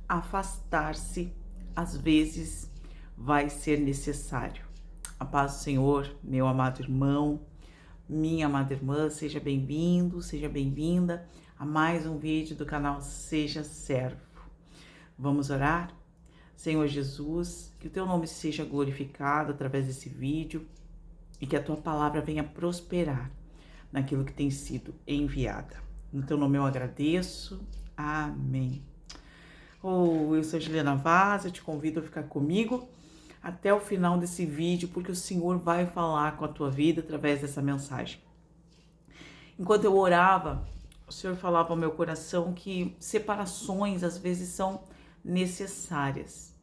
afastar-se, às vezes, vai ser necessário. A paz do Senhor, meu amado irmão, minha amada irmã, seja bem-vindo, seja bem-vinda a mais um vídeo do canal Seja Servo. Vamos orar? Senhor Jesus, que o teu nome seja glorificado através desse vídeo e que a tua palavra venha prosperar naquilo que tem sido enviada. No teu nome eu agradeço. Amém. Eu sou Juliana Vaz, eu te convido a ficar comigo até o final desse vídeo, porque o Senhor vai falar com a tua vida através dessa mensagem. Enquanto eu orava, o Senhor falava ao meu coração que separações às vezes são necessárias.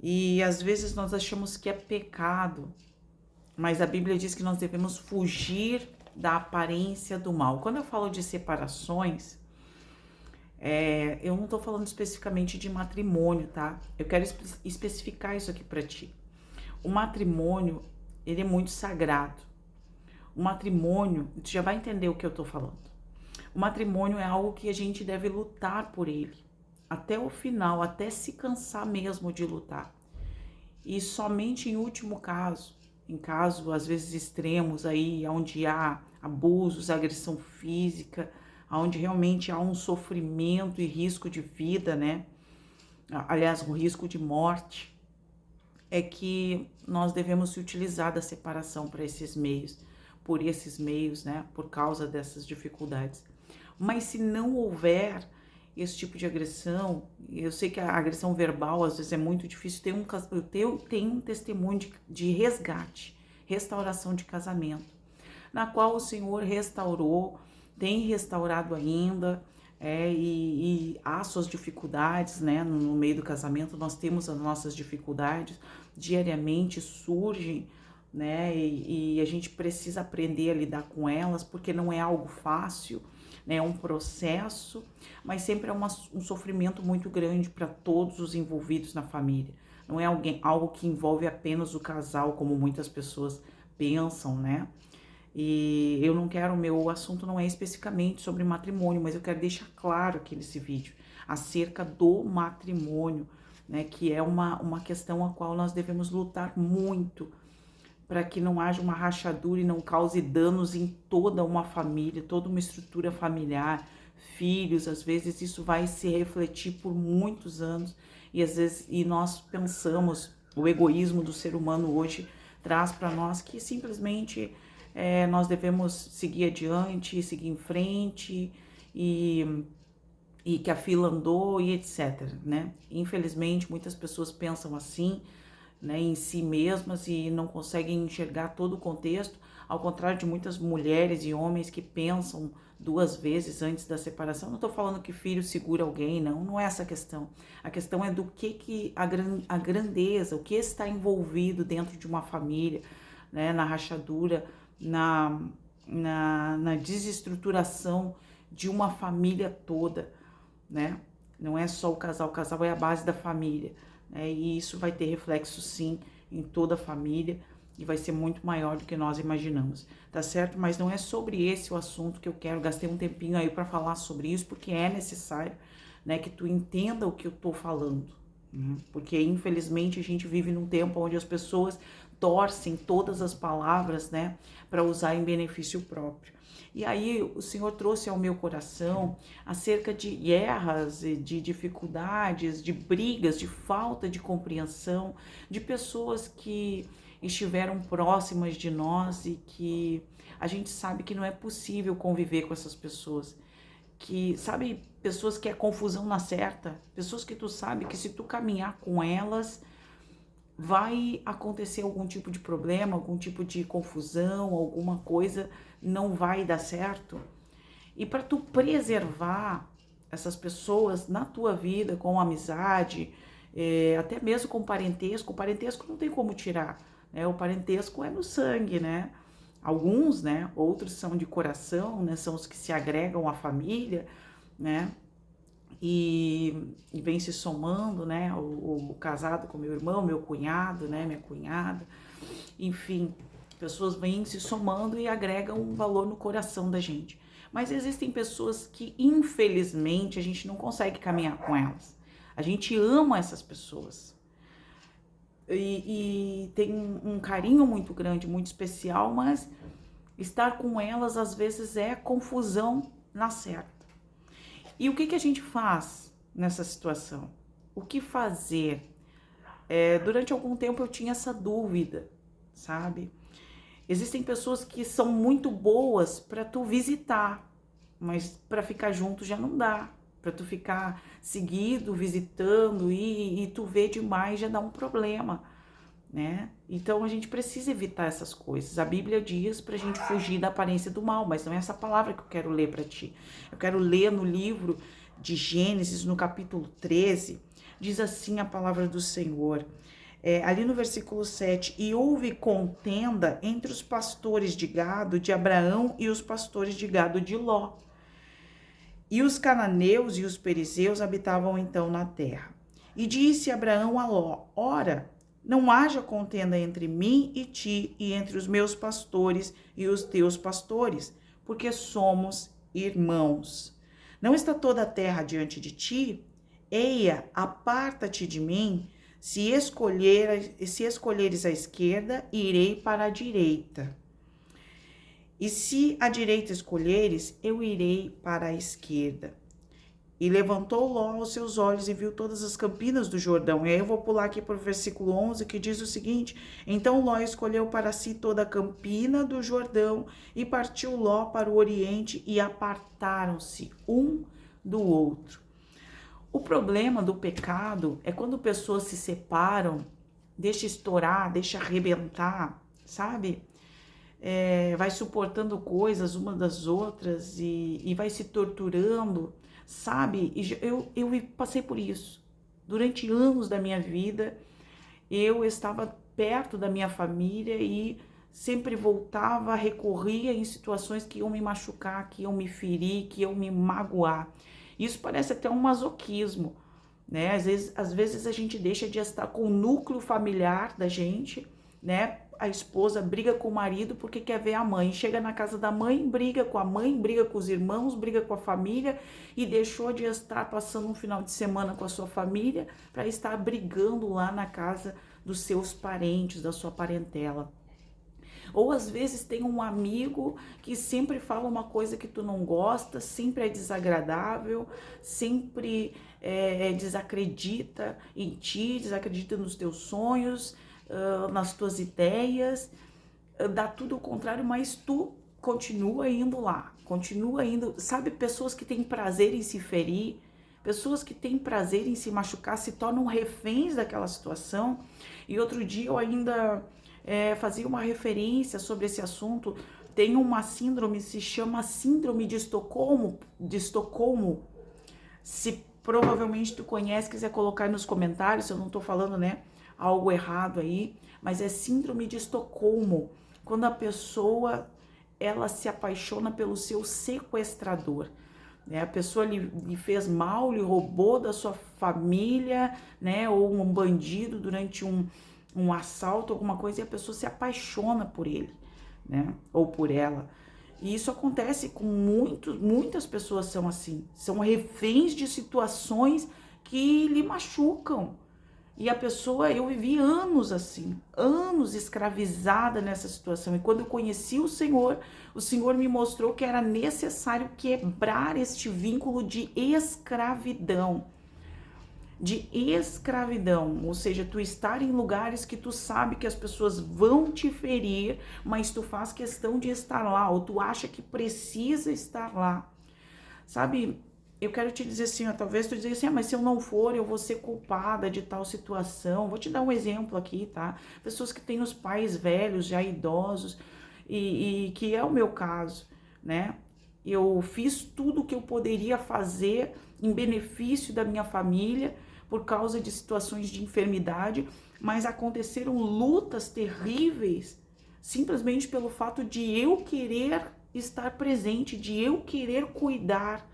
E às vezes nós achamos que é pecado, mas a Bíblia diz que nós devemos fugir da aparência do mal. Quando eu falo de separações, eu não estou falando especificamente de matrimônio, tá? Eu quero especificar isso aqui para ti. O matrimônio, ele é muito sagrado. O matrimônio, tu já vai entender o que eu estou falando. O matrimônio é algo que a gente deve lutar por ele, até o final, até se cansar mesmo de lutar. E somente em último caso, em caso às vezes extremos aí, onde há abusos, agressão física, onde realmente há um sofrimento e risco de vida, né? Aliás, um risco de morte, é que nós devemos se utilizar da separação para esses meios, né? Por causa dessas dificuldades. Mas se não houver esse tipo de agressão, eu sei que a agressão verbal às vezes é muito difícil, eu tenho um testemunho de resgate, restauração de casamento, na qual o Senhor restaurou, tem restaurado ainda, e há suas dificuldades, né? No meio do casamento nós temos as nossas dificuldades, diariamente surgem, né? E a gente precisa aprender a lidar com elas, porque não é algo fácil, né? É um processo, mas sempre é um sofrimento muito grande para todos os envolvidos na família. Não é algo que envolve apenas o casal, como muitas pessoas pensam, né? E eu não quero, meu assunto não é especificamente sobre matrimônio, mas eu quero deixar claro aqui nesse vídeo acerca do matrimônio, né, que é uma questão a qual nós devemos lutar muito para que não haja uma rachadura e não cause danos em toda uma família, toda uma estrutura familiar, filhos, às vezes isso vai se refletir por muitos anos e às vezes nós pensamos, o egoísmo do ser humano hoje traz para nós que simplesmente nós devemos seguir adiante, seguir em frente e que a fila andou e etc, né? Infelizmente, muitas pessoas pensam assim, né, em si mesmas e não conseguem enxergar todo o contexto, ao contrário de muitas mulheres e homens que pensam duas vezes antes da separação. Não estou falando que filho segura alguém, não é essa a questão. A questão é do que a grandeza, o que está envolvido dentro de uma família, né, na rachadura, na desestruturação de uma família toda, né? Não é só o casal é a base da família, né? E isso vai ter reflexo sim em toda a família e vai ser muito maior do que nós imaginamos, tá certo? Mas não é sobre esse o assunto que eu quero, gastei um tempinho aí para falar sobre isso, porque é necessário, né, que tu entenda o que eu tô falando, né? Porque infelizmente a gente vive num tempo onde as pessoas torcem todas as palavras, né, para usar em benefício próprio. E aí o Senhor trouxe ao meu coração acerca de guerras, de dificuldades, de brigas, de falta de compreensão, de pessoas que estiveram próximas de nós e que a gente sabe que não é possível conviver com essas pessoas. Que, sabe, pessoas que é confusão na certa, pessoas que tu sabe que se tu caminhar com elas, vai acontecer algum tipo de problema, algum tipo de confusão, alguma coisa não vai dar certo. E para tu preservar essas pessoas na tua vida, com amizade, até mesmo com parentesco, o parentesco não tem como tirar, né? O parentesco é no sangue, né? Alguns, né? Outros são de coração, né? São os que se agregam à família, né? E vem se somando, né, o casado com meu irmão, meu cunhado, né, minha cunhada, enfim, pessoas vêm se somando e agregam um valor no coração da gente. Mas existem pessoas que, infelizmente, a gente não consegue caminhar com elas. A gente ama essas pessoas. E tem um carinho muito grande, muito especial, mas estar com elas às vezes é confusão na certa. E o que a gente faz nessa situação? O que fazer? Durante algum tempo eu tinha essa dúvida, sabe? Existem pessoas que são muito boas para tu visitar, mas para ficar junto já não dá. Para tu ficar seguido, visitando e tu ver demais já dá um problema, né? Então a gente precisa evitar essas coisas. A Bíblia diz pra gente fugir da aparência do mal, mas não é essa palavra que eu quero ler para ti. Eu quero ler no livro de Gênesis, no capítulo 13, diz assim a palavra do Senhor. Ali no versículo 7, e houve contenda entre os pastores de gado de Abraão e os pastores de gado de Ló. E os cananeus e os perizeus habitavam então na terra. E disse Abraão a Ló: ora, não haja contenda entre mim e ti, e entre os meus pastores e os teus pastores, porque somos irmãos. Não está toda a terra diante de ti? Eia, aparta-te de mim. Se escolheres a esquerda, irei para a direita. E se a direita escolheres, eu irei para a esquerda. E levantou Ló os seus olhos e viu todas as campinas do Jordão. E aí eu vou pular aqui para o versículo 11, que diz o seguinte: então Ló escolheu para si toda a campina do Jordão, e partiu Ló para o oriente, e apartaram-se um do outro. O problema do pecado é quando pessoas se separam, deixa estourar, deixa arrebentar, sabe? Vai suportando coisas uma das outras e vai se torturando, sabe? E eu passei por isso. Durante anos da minha vida, eu estava perto da minha família e sempre voltava, recorria em situações que iam me machucar, que iam me ferir, que iam me magoar. Isso parece até um masoquismo, né? Às vezes a gente deixa de estar com o núcleo familiar da gente, né? A esposa briga com o marido porque quer ver a mãe. Chega na casa da mãe, briga com a mãe, briga com os irmãos, briga com a família e deixou de estar passando um final de semana com a sua família para estar brigando lá na casa dos seus parentes, da sua parentela. Ou às vezes tem um amigo que sempre fala uma coisa que tu não gosta, sempre é desagradável, sempre desacredita em ti, desacredita nos teus sonhos, nas tuas ideias, dá tudo o contrário, mas tu continua indo lá, continua indo. Sabe, pessoas que têm prazer em se ferir, pessoas que têm prazer em se machucar, se tornam reféns daquela situação. E outro dia eu ainda fazia uma referência sobre esse assunto. Tem uma síndrome, se chama Síndrome de Estocolmo. Se provavelmente tu conhece, quiser colocar nos comentários, se eu não tô falando, né, algo errado aí, mas é Síndrome de Estocolmo, quando a pessoa, ela se apaixona pelo seu sequestrador, né? A pessoa lhe fez mal, lhe roubou da sua família, né, ou um bandido durante um assalto, alguma coisa, e a pessoa se apaixona por ele, né, ou por ela. E isso acontece com muitas pessoas são assim, são reféns de situações que lhe machucam. E a pessoa, eu vivi anos assim, anos escravizada nessa situação. E quando eu conheci o Senhor me mostrou que era necessário quebrar este vínculo de escravidão. Ou seja, tu estar em lugares que tu sabe que as pessoas vão te ferir, mas tu faz questão de estar lá, ou tu acha que precisa estar lá. Sabe, eu quero te dizer assim, talvez tu diga assim, mas se eu não for, eu vou ser culpada de tal situação. Vou te dar um exemplo aqui, tá? Pessoas que têm os pais velhos, já idosos, e que é o meu caso, né? Eu fiz tudo o que eu poderia fazer em benefício da minha família por causa de situações de enfermidade, mas aconteceram lutas terríveis simplesmente pelo fato de eu querer estar presente, de eu querer cuidar.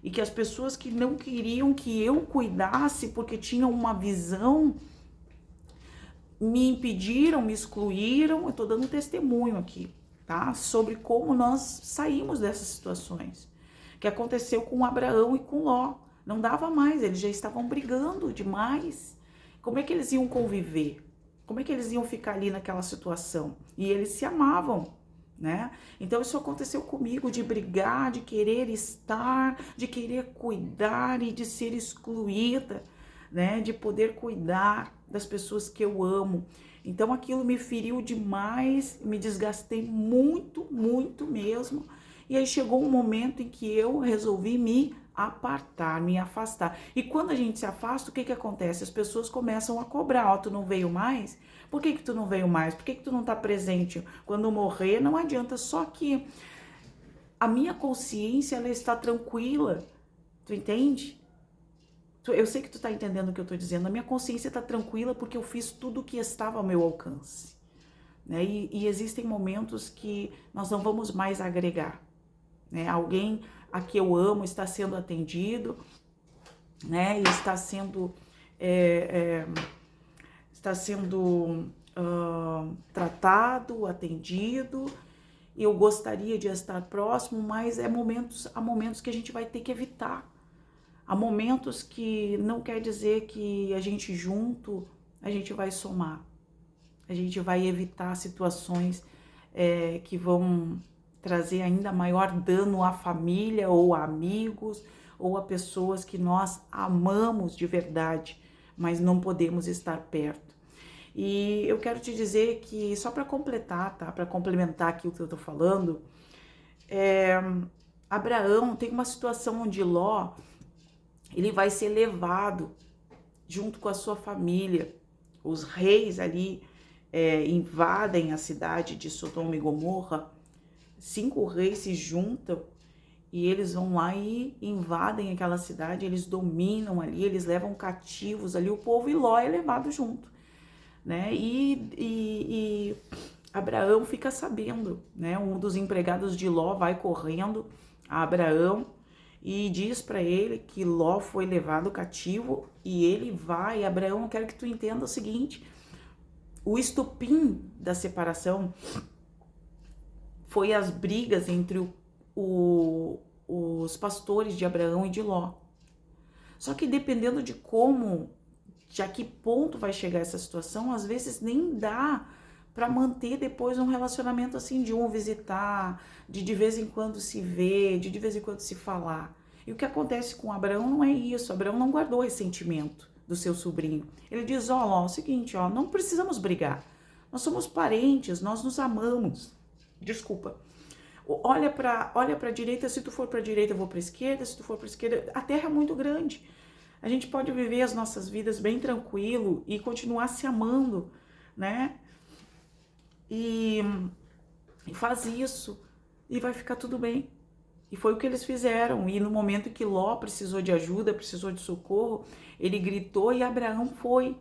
E que as pessoas que não queriam que eu cuidasse porque tinham uma visão, me impediram, me excluíram. Eu tô dando testemunho aqui, tá? Sobre como nós saímos dessas situações. Que aconteceu com Abraão e com Ló. Não dava mais, eles já estavam brigando demais. Como é que eles iam conviver? Como é que eles iam ficar ali naquela situação? E eles se amavam, né? Então isso aconteceu comigo, de brigar, de querer estar, de querer cuidar e de ser excluída, né? De poder cuidar das pessoas que eu amo. Então aquilo me feriu demais, me desgastei muito, muito mesmo. E aí chegou um momento em que eu resolvi me apartar, me afastar. E quando a gente se afasta, o que que acontece? As pessoas começam a cobrar, ó, tu não veio mais? Por que que tu não veio mais? Por que que tu não tá presente? Quando morrer, não adianta, só que a minha consciência, ela está tranquila, tu entende? Eu sei que tu tá entendendo o que eu tô dizendo, a minha consciência tá tranquila porque eu fiz tudo o que estava ao meu alcance, né? E existem momentos que nós não vamos mais agregar, né? Alguém a que eu amo está sendo atendido, né? E está sendo tratado, atendido. E eu gostaria de estar próximo, mas há momentos que a gente vai ter que evitar. Há momentos que não quer dizer que a gente junto, a gente vai somar. A gente vai evitar situações que vão trazer ainda maior dano à família ou a amigos ou a pessoas que nós amamos de verdade, mas não podemos estar perto. E eu quero te dizer que, só para completar, tá? Para complementar aqui o que eu tô falando, Abraão tem uma situação onde Ló, ele vai ser levado junto com a sua família. Os reis ali invadem a cidade de Sodoma e Gomorra. 5 reis se juntam e eles vão lá e invadem aquela cidade, eles dominam ali, eles levam cativos ali o povo, e Ló é levado junto, né? E Abraão fica sabendo, né? Um dos empregados de Ló vai correndo a Abraão e diz para ele que Ló foi levado cativo, e ele vai. Abraão, eu quero que tu entenda o seguinte: o estopim da separação foi as brigas entre os pastores de Abraão e de Ló. Só que dependendo de a que ponto vai chegar essa situação, às vezes nem dá para manter depois um relacionamento assim, de um visitar, de vez em quando se ver, de vez em quando se falar. E o que acontece com Abraão não é isso. Abraão não guardou ressentimento do seu sobrinho. Ele diz, ó, é o seguinte, ó, não precisamos brigar. Nós somos parentes, nós nos amamos. Desculpa. Olha para direita, se tu for para direita, eu vou para esquerda, se tu for para esquerda, a terra é muito grande. A gente pode viver as nossas vidas bem tranquilo e continuar se amando, né? E faz isso e vai ficar tudo bem. E foi o que eles fizeram. E no momento que Ló precisou de ajuda, precisou de socorro, ele gritou e Abraão foi.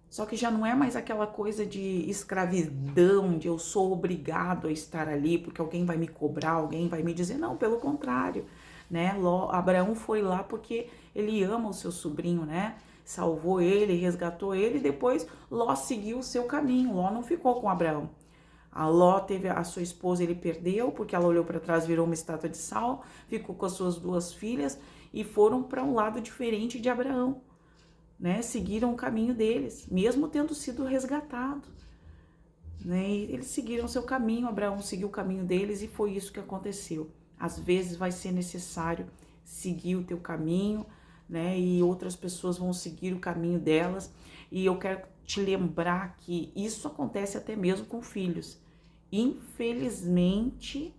Só que já não é mais aquela coisa de escravidão, de eu sou obrigado a estar ali porque alguém vai me cobrar, alguém vai me dizer. Não, pelo contrário, né? Abraão foi lá porque ele ama o seu sobrinho, né? Salvou ele, resgatou ele, e depois Ló seguiu o seu caminho. Ló não ficou com Abraão. A Ló teve a sua esposa, ele perdeu, porque ela olhou para trás, virou uma estátua de sal, ficou com as suas 2 filhas e foram para um lado diferente de Abraão. Né, seguiram o caminho deles, mesmo tendo sido resgatado, né, e eles seguiram seu caminho. Abraão seguiu o caminho deles e foi isso que aconteceu. Às vezes vai ser necessário seguir o teu caminho, né, e outras pessoas vão seguir o caminho delas, e eu quero te lembrar que isso acontece até mesmo com filhos. Infelizmente,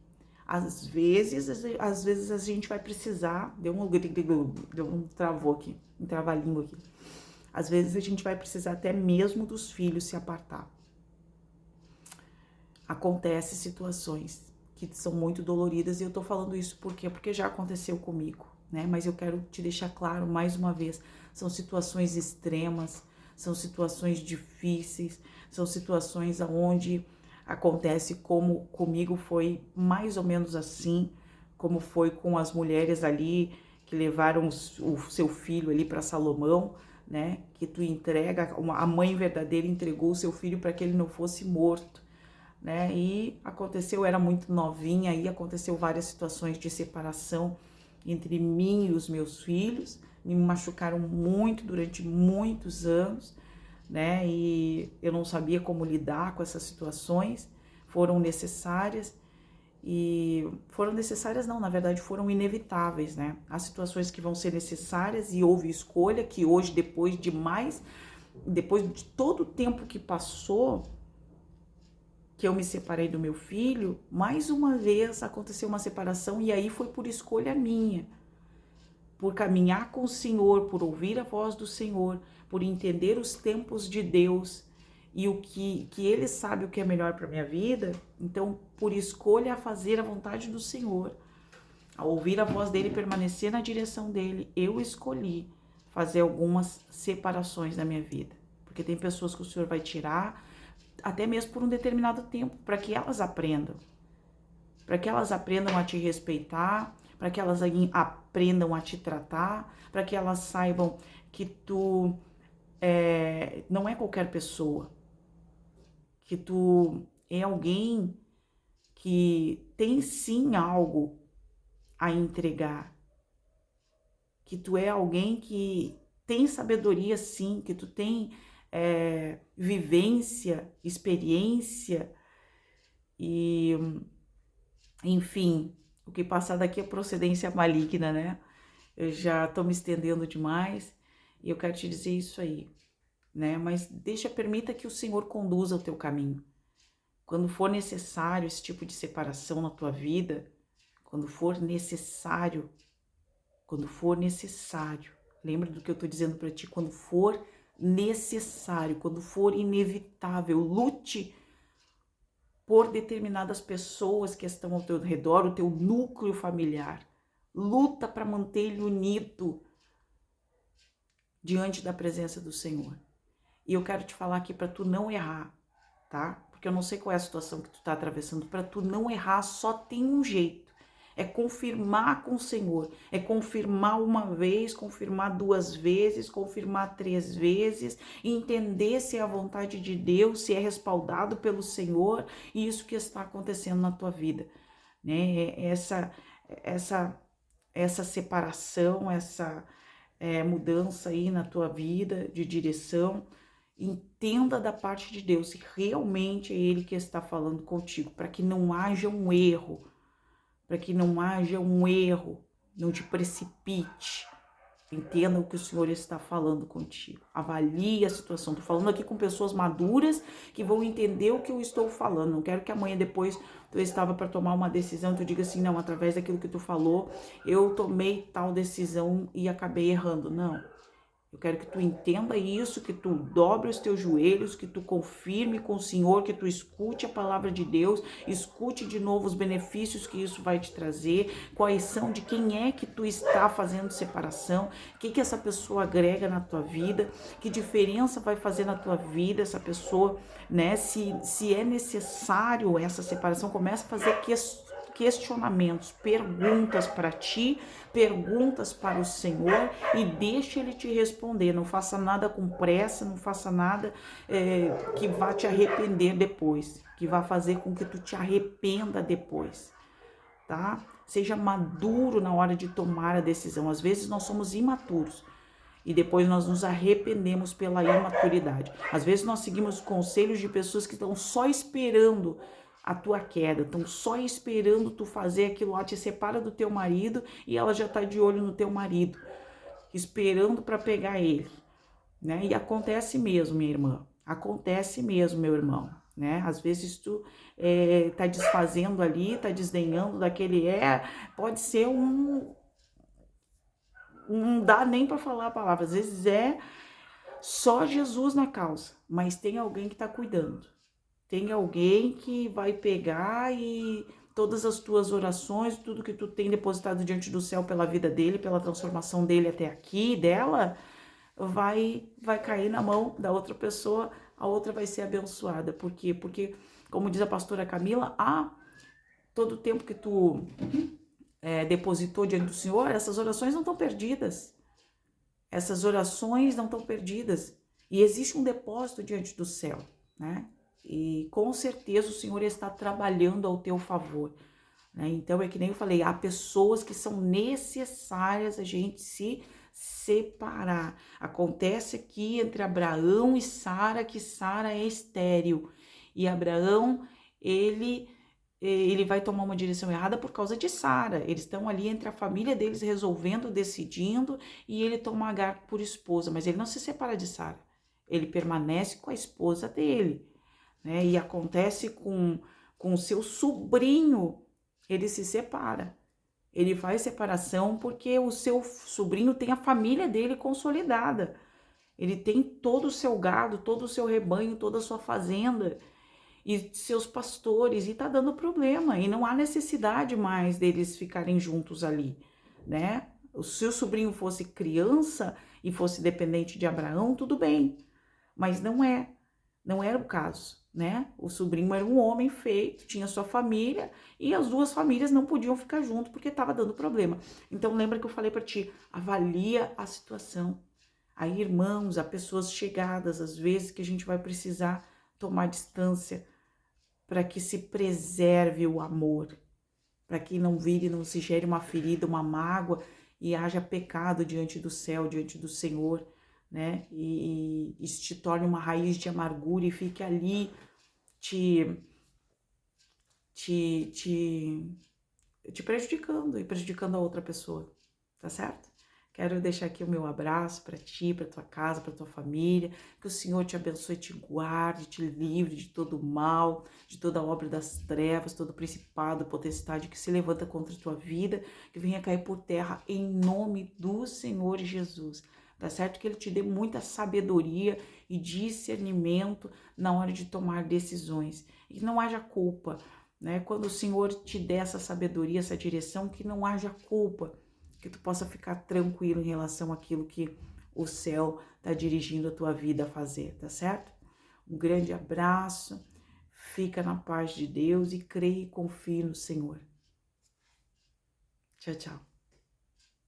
às vezes a gente vai precisar, deu um travou aqui, um trava-língua aqui. Às vezes a gente vai precisar até mesmo dos filhos se apartar. Acontecem situações que são muito doloridas, e eu tô falando isso porque já aconteceu comigo, né? Mas eu quero te deixar claro mais uma vez, são situações extremas, são situações difíceis, são situações onde acontece, como comigo foi mais ou menos assim, como foi com as mulheres ali que levaram o seu filho ali para Salomão, né? Que tu entrega, a mãe verdadeira entregou o seu filho para que ele não fosse morto, né? E aconteceu, eu era muito novinha, aí aconteceu várias situações de separação entre mim e os meus filhos, me machucaram muito durante muitos anos, né? E eu não sabia como lidar com essas situações, foram necessárias. E foram necessárias não, na verdade foram inevitáveis, né? Há situações que vão ser necessárias e houve escolha que hoje, depois de todo o tempo que passou, que eu me separei do meu filho, mais uma vez aconteceu uma separação e aí foi por escolha minha, por caminhar com o Senhor, por ouvir a voz do Senhor, por entender os tempos de Deus e o que Ele sabe o que é melhor para minha vida. Então, por escolha a fazer a vontade do Senhor, a ouvir a voz dele e permanecer na direção dele, eu escolhi fazer algumas separações na minha vida. Porque tem pessoas que o Senhor vai tirar, até mesmo por um determinado tempo, para que elas aprendam. Para que elas aprendam a te respeitar, para que elas aprendam a te tratar, para que elas saibam que tu não é qualquer pessoa, que tu é alguém que tem sim algo a entregar, que tu é alguém que tem sabedoria sim, que tu tem vivência, experiência e, enfim, o que passar daqui é procedência maligna, né? Eu já tô me estendendo demais e eu quero te dizer isso aí, né? Mas permita que o Senhor conduza o teu caminho. Quando for necessário esse tipo de separação na tua vida, quando for necessário, lembra do que eu tô dizendo para ti, quando for necessário, quando for inevitável, lute por determinadas pessoas que estão ao teu redor, o teu núcleo familiar. Luta para manter ele unido diante da presença do Senhor. E eu quero te falar aqui para tu não errar, tá? Porque eu não sei qual é a situação que tu tá atravessando. Para tu não errar, só tem um jeito. É confirmar com o Senhor. É confirmar uma vez, confirmar 2 vezes, confirmar 3 vezes. Entender se é a vontade de Deus, se é respaldado pelo Senhor. E isso que está acontecendo na tua vida, né? Essa separação, essa mudança aí na tua vida de direção. Entenda da parte de Deus se realmente é Ele que está falando contigo, para que não haja um erro, não te precipite. Entenda o que o Senhor está falando contigo. Avalie a situação. Estou falando aqui com pessoas maduras que vão entender o que eu estou falando. Não quero que amanhã depois tu estava para tomar uma decisão e tu diga assim, não, através daquilo que tu falou, eu tomei tal decisão e acabei errando. Não. Eu quero que tu entenda isso, que tu dobre os teus joelhos, que tu confirme com o Senhor, que tu escute a palavra de Deus, escute de novo os benefícios que isso vai te trazer, quais são, de quem é que tu está fazendo separação, o que essa pessoa agrega na tua vida, que diferença vai fazer na tua vida essa pessoa, né? Se é necessário essa separação, começa a fazer questionamentos, perguntas para ti, perguntas para o Senhor e deixa Ele te responder. Não faça nada com pressa, não faça nada que vá te arrepender depois, que vá fazer com que tu te arrependa depois, tá? Seja maduro na hora de tomar a decisão. Às vezes nós somos imaturos e depois nós nos arrependemos pela imaturidade. Às vezes nós seguimos conselhos de pessoas que estão só esperando a tua queda, estão só esperando tu fazer aquilo lá, te separa do teu marido e ela já tá de olho no teu marido, esperando para pegar ele, né? E acontece mesmo, minha irmã, acontece mesmo, meu irmão, né? Às vezes tu tá desfazendo ali, tá desdenhando daquele pode ser não dá nem para falar a palavra, às vezes é só Jesus na causa, mas tem alguém que tá cuidando. Tem alguém que vai pegar e todas as tuas orações, tudo que tu tem depositado diante do céu pela vida dele, pela transformação dele até aqui, dela, vai cair na mão da outra pessoa, a outra vai ser abençoada. Por quê? Porque, como diz a pastora Camila, todo o tempo que tu depositou diante do Senhor, essas orações não estão perdidas. Essas orações não estão perdidas. E existe um depósito diante do céu, né? E com certeza o Senhor está trabalhando ao teu favor, né? Então é que nem eu falei, há pessoas que são necessárias a gente se separar. Acontece aqui entre Abraão e Sara, que Sara é estéril. E Abraão, ele vai tomar uma direção errada por causa de Sara. Eles estão ali entre a família deles resolvendo, decidindo, e ele toma Agar por esposa, mas ele não se separa de Sara. Ele permanece com a esposa dele, né? E acontece com o seu sobrinho, ele se separa. Ele faz separação porque o seu sobrinho tem a família dele consolidada. Ele tem todo o seu gado, todo o seu rebanho, toda a sua fazenda e seus pastores, e tá dando problema, e não há necessidade mais deles ficarem juntos ali, né? Se o sobrinho fosse criança e fosse dependente de Abraão, tudo bem, mas não era o caso, né? O sobrinho era um homem feito, tinha sua família, e as duas famílias não podiam ficar junto porque estava dando problema. Então lembra que eu falei para ti, avalia a situação. Aí, irmãos, há pessoas chegadas, às vezes, que a gente vai precisar tomar distância para que se preserve o amor, para que não vire, não se gere uma ferida, uma mágoa e haja pecado diante do céu, diante do Senhor, né? E isso te torne uma raiz de amargura e fique ali te prejudicando e prejudicando a outra pessoa, tá certo? Quero deixar aqui o meu abraço para ti, para tua casa, para tua família. Que o Senhor te abençoe, te guarde, te livre de todo o mal, de toda a obra das trevas, todo o principado, potestade que se levanta contra a tua vida, que venha cair por terra em nome do Senhor Jesus. Tá certo? Que Ele te dê muita sabedoria e discernimento na hora de tomar decisões. E que não haja culpa, né? Quando o Senhor te der essa sabedoria, essa direção, que não haja culpa, que tu possa ficar tranquilo em relação àquilo que o céu está dirigindo a tua vida a fazer, tá certo? Um grande abraço, fica na paz de Deus e creia e confie no Senhor. Tchau, tchau.